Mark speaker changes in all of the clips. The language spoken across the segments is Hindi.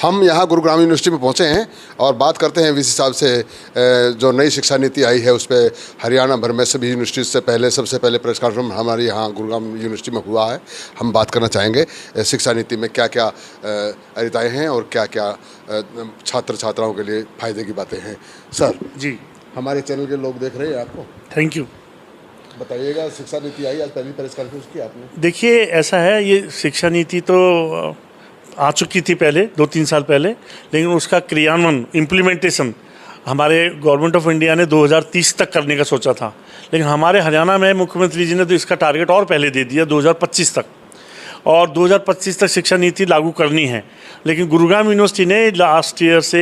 Speaker 1: हम यहाँ गुरुग्राम यूनिवर्सिटी में पहुँचे हैं और बात करते हैं वीसी साहब से। जो नई शिक्षा नीति आई है उस पर हरियाणा भर में सभी यूनिवर्सिटी से पहले सबसे पहले प्रेस कॉन्फ्रेंस हमारे यहाँ गुरुग्राम यूनिवर्सिटी में हुआ है। हम बात करना चाहेंगे शिक्षा नीति में क्या क्या अरिताएँ हैं और क्या क्या छात्र छात्राओं के लिए फ़ायदे की बातें हैं। सर
Speaker 2: जी,
Speaker 1: हमारे चैनल के लोग देख रहे हैं आपको,
Speaker 2: थैंक यू।
Speaker 1: बताइएगा, शिक्षा नीति आई, आज पहली प्रेस कॉन्फ्रेंस की आपने।
Speaker 2: देखिए, ऐसा है, ये शिक्षा नीति तो आ चुकी थी पहले 2-3 साल पहले, लेकिन उसका क्रियान्वयन इम्प्लीमेंटेशन हमारे गवर्नमेंट ऑफ इंडिया ने 2030 तक करने का सोचा था, लेकिन हमारे हरियाणा में मुख्यमंत्री जी ने तो इसका टारगेट और पहले दे दिया 2025 तक, और 2025 तक शिक्षा नीति लागू करनी है। लेकिन गुरुग्राम यूनिवर्सिटी ने लास्ट ईयर से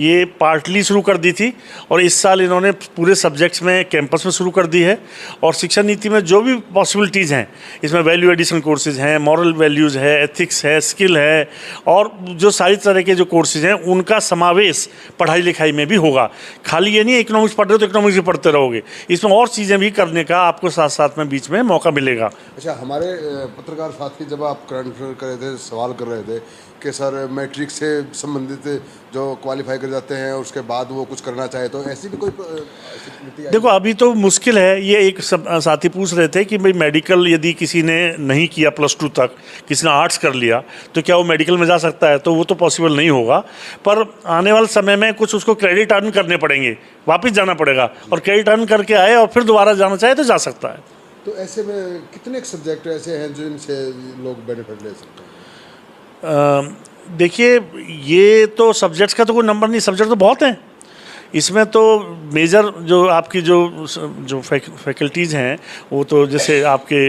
Speaker 2: ये पार्टली शुरू कर दी थी और इस साल इन्होंने पूरे सब्जेक्ट्स में कैंपस में शुरू कर दी है। और शिक्षा नीति में जो भी पॉसिबिलिटीज़ हैं, इसमें वैल्यू एडिशन कोर्सेज हैं, मॉरल वैल्यूज़ है, एथिक्स है, स्किल है, और जो सारी तरह के जो कोर्सेज हैं उनका समावेश पढ़ाई लिखाई में भी होगा। खाली ये नहीं इकोनॉमिक्स पढ़ रहे हो तो इकोनॉमिक्स भी पढ़ते रहोगे, इसमें और चीज़ें भी करने का आपको साथ साथ में बीच में मौका मिलेगा।
Speaker 1: अच्छा, हमारे पत्रकार साथी जब आप करंट कर रहे थे, सवाल कर रहे थे कि सर मैट्रिक से संबंधित जो क्वालिफाई कर जाते हैं उसके बाद वो कुछ करना चाहे, तो ऐसी भी कोई
Speaker 2: देखो, अभी तो मुश्किल है। ये एक सब साथी पूछ रहे थे कि भाई मेडिकल यदि किसी ने नहीं किया +2 तक, किसी ने आर्ट्स कर लिया, तो क्या वो मेडिकल में जा सकता है? तो वो तो पॉसिबल नहीं होगा, पर आने वाले समय में कुछ उसको क्रेडिट अर्न करने पड़ेंगे, वापस जाना पड़ेगा, और क्रेडिट अर्न करके आए और फिर दोबारा जाना चाहे तो जा सकता है।
Speaker 1: तो ऐसे में कितने सब्जेक्ट ऐसे हैं जिनसे लोग बेनिफिट ले सकते हैं?
Speaker 2: देखिए, ये तो सब्जेक्ट्स का तो कोई नंबर नहीं, सब्जेक्ट तो बहुत हैं इसमें। तो मेजर जो आपकी जो फैकल्टीज़ हैं वो तो जैसे आपके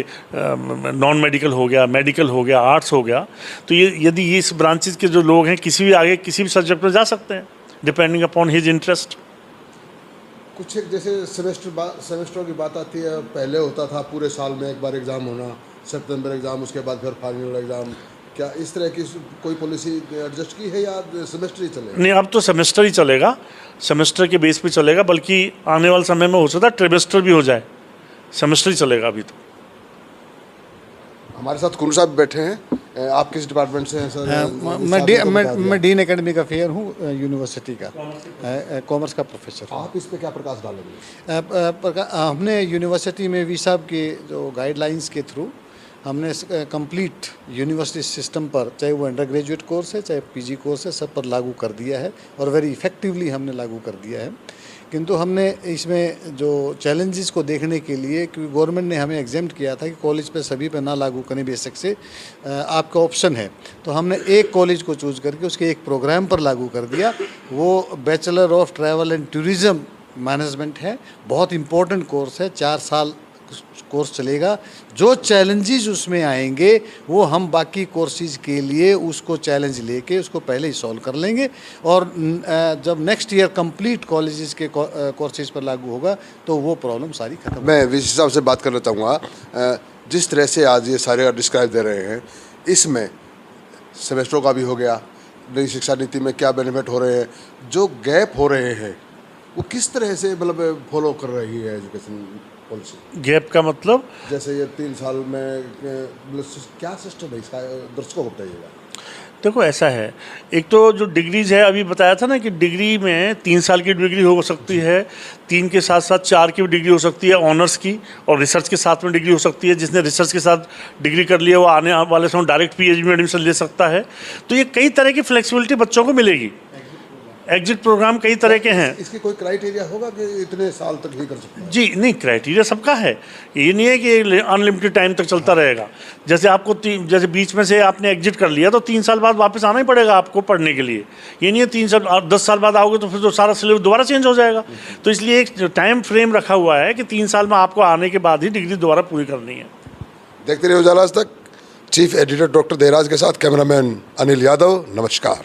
Speaker 2: नॉन मेडिकल हो गया, मेडिकल हो गया, आर्ट्स हो गया। तो ये यदि इस ब्रांचेस के जो लोग हैं किसी भी आगे किसी भी सब्जेक्ट में जा सकते हैं, डिपेंडिंग अपॉन हिज इंटरेस्ट।
Speaker 1: कुछ एक जैसे सेमेस्टरों की बात आती है, पहले होता था पूरे साल में एक बार एग्ज़ाम होना, सितंबर एग्ज़ाम, उसके बाद फिर फाइनल एग्ज़ाम। क्या इस तरह की कोई पॉलिसी एडजस्ट की है या सेमेस्टर ही चलेगा?
Speaker 2: नहीं, अब तो सेमेस्टर ही चलेगा, सेमेस्टर के बेस पे चलेगा, बल्कि आने वाले समय में हो सकता है ट्रिमेस्टर भी हो जाए, सेमेस्टर ही चलेगा अभी तो।
Speaker 1: हमारे साथ कुंड साहब बैठे हैं, आप किस डिपार्टमेंट से हैं सर?
Speaker 3: मैं डीन एकेडमिक अफेयर हूँ यूनिवर्सिटी का, कॉमर्स का प्रोफेसर।
Speaker 1: आप इस पे क्या प्रकाश डालेंगे?
Speaker 3: हमने यूनिवर्सिटी में वी साहब के जो गाइडलाइंस के थ्रू हमने कंप्लीट यूनिवर्सिटी सिस्टम पर, चाहे वो अंडर ग्रेजुएट कोर्स है चाहे पीजी कोर्स है, सब पर लागू कर दिया है और वेरी इफेक्टिवली हमने लागू कर दिया है। किंतु हमने इसमें जो चैलेंजेस को देखने के लिए, क्योंकि गवर्नमेंट ने हमें एग्जेम्प्ट किया था कि कॉलेज पे सभी पे ना लागू करें, बेसिक से आपका ऑप्शन है, तो हमने एक कॉलेज को चूज करके उसके एक प्रोग्राम पर लागू कर दिया। वो bachelor of travel and tourism management है, बहुत इम्पोर्टेंट कोर्स है, 4 साल कोर्स चलेगा। जो चैलेंजेस उसमें आएंगे वो हम बाकी कोर्सेज के लिए उसको चैलेंज लेके उसको पहले ही सॉल्व कर लेंगे, और जब नेक्स्ट ईयर कंप्लीट कॉलेजेस के कोर्सेज पर लागू होगा तो वो प्रॉब्लम सारी खत्म।
Speaker 1: मैं वीसी साहब से बात करना चाहूँगा, जिस तरह से आज ये सारे डिस्क्राइब दे रहे हैं, इसमें सेमेस्टरों का भी हो गया, नई शिक्षा नीति में क्या बेनिफिट हो रहे हैं, जो गैप हो रहे हैं वो किस तरह से मतलब फॉलो कर रही है एजुकेशन पॉलिसी?
Speaker 2: गैप का मतलब
Speaker 1: जैसे ये 3 साल में क्या सिस्टम है इसका, दर्शकों को बताइएगा।
Speaker 2: देखो, ऐसा है, एक तो जो डिग्रीज़ है, अभी बताया था ना कि डिग्री में 3 साल की डिग्री हो सकती है, 3 के साथ साथ 4 की भी डिग्री हो सकती है ऑनर्स की, और रिसर्च के साथ में डिग्री हो सकती है। जिसने रिसर्च के साथ डिग्री कर लिया वो आने वाले समय डायरेक्ट पीएचडी में एडमिशन ले सकता है। तो ये कई तरह की फ्लेक्सिबिलिटी बच्चों को मिलेगी। एग्जिट प्रोग्राम कई तरह के हैं।
Speaker 1: इसकी कोई क्राइटेरिया होगा कि इतने साल तक ही कर सकते हैं?
Speaker 2: जी नहीं, क्राइटेरिया सबका है, ये नहीं है कि अनलिमिटेड टाइम तक चलता रहेगा। जैसे आपको जैसे बीच में से आपने एग्जिट कर लिया तो 3 साल बाद वापस आना ही पड़ेगा आपको पढ़ने के लिए। ये नहीं है 3 साल, 10 साल बाद आओगे तो फिर तो सारा सिलेबस दोबारा चेंज हो जाएगा। तो इसलिए एक टाइम फ्रेम रखा हुआ है कि 3 साल में आपको आने के बाद ही डिग्री दोबारा पूरी करनी है।
Speaker 1: देखते रहिए उजाला आज तक। चीफ एडिटर डॉक्टर देराज के साथ कैमरामैन अनिल यादव, नमस्कार।